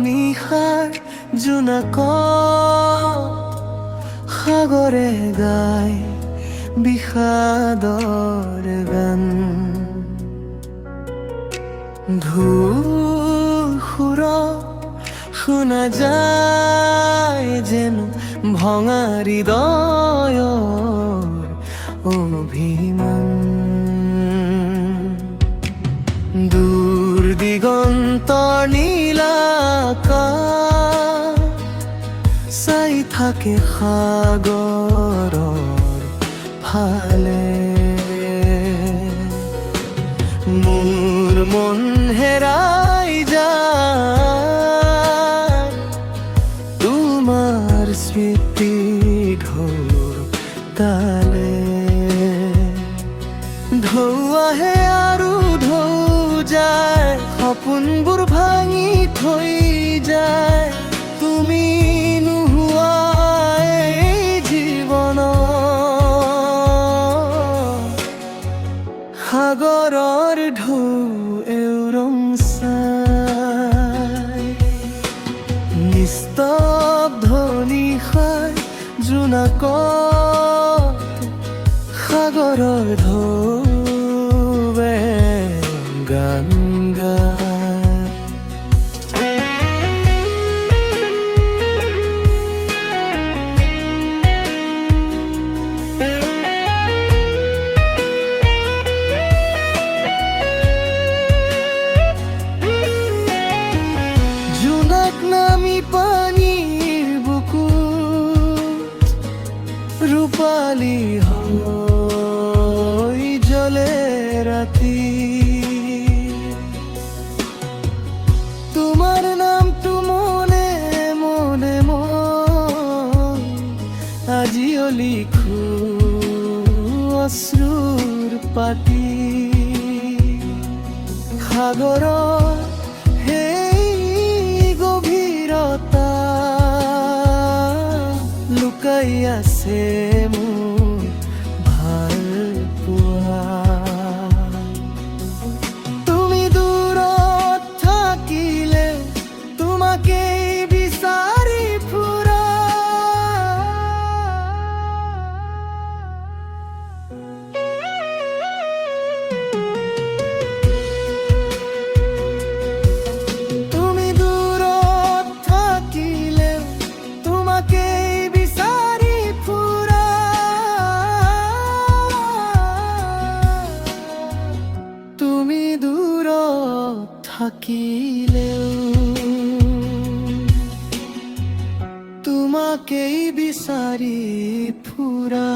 নিশাৰ জোনাকত সাগৰে গায় বিষাদৰ গান। ঢোল সুৰত শুনা যায় যেন ভঙা হৃদয়ৰ অভিমান। দূৰ দিগন্তৰ নীলা আকাশ চাই থাকে সাগৰৰ ফালে। মোৰ মন হেৰাই যায় তোমাৰ স্মৃতি ঢৌৰ তালে। ঢৌ আহে আৰু ঢৌ যায়, সপোনবোৰ ভাঙি থৈ যায়। তুমি নোহোৱা এই জীৱনত সাগৰৰ ঢৌ এওৰং চাই। নিস্তব্ধ নিশাৰ জোনাকত সাগৰৰ ঢৌৱে গান গায়। জোনাক নামি পানীৰ বুকুত ৰূপালী হৈ জ্বলে ৰাতি। তোমাৰ নামটো মনে মনে মই আজিও লিখো অশ্ৰুৰ পাতি। সাগৰৰ সেই গভীৰতা লুকাই আছে মোৰ ভাল পোৱা। তুমি দূৰত থাকিলে তোমাকে বিচাৰি ফুৰা। তুমি দূৰত থাকিলে তোমাকে বিচাৰি ফুৰা। তুমি দূৰত থাকিলেও তোমাকেই বিচাৰি ফুৰা।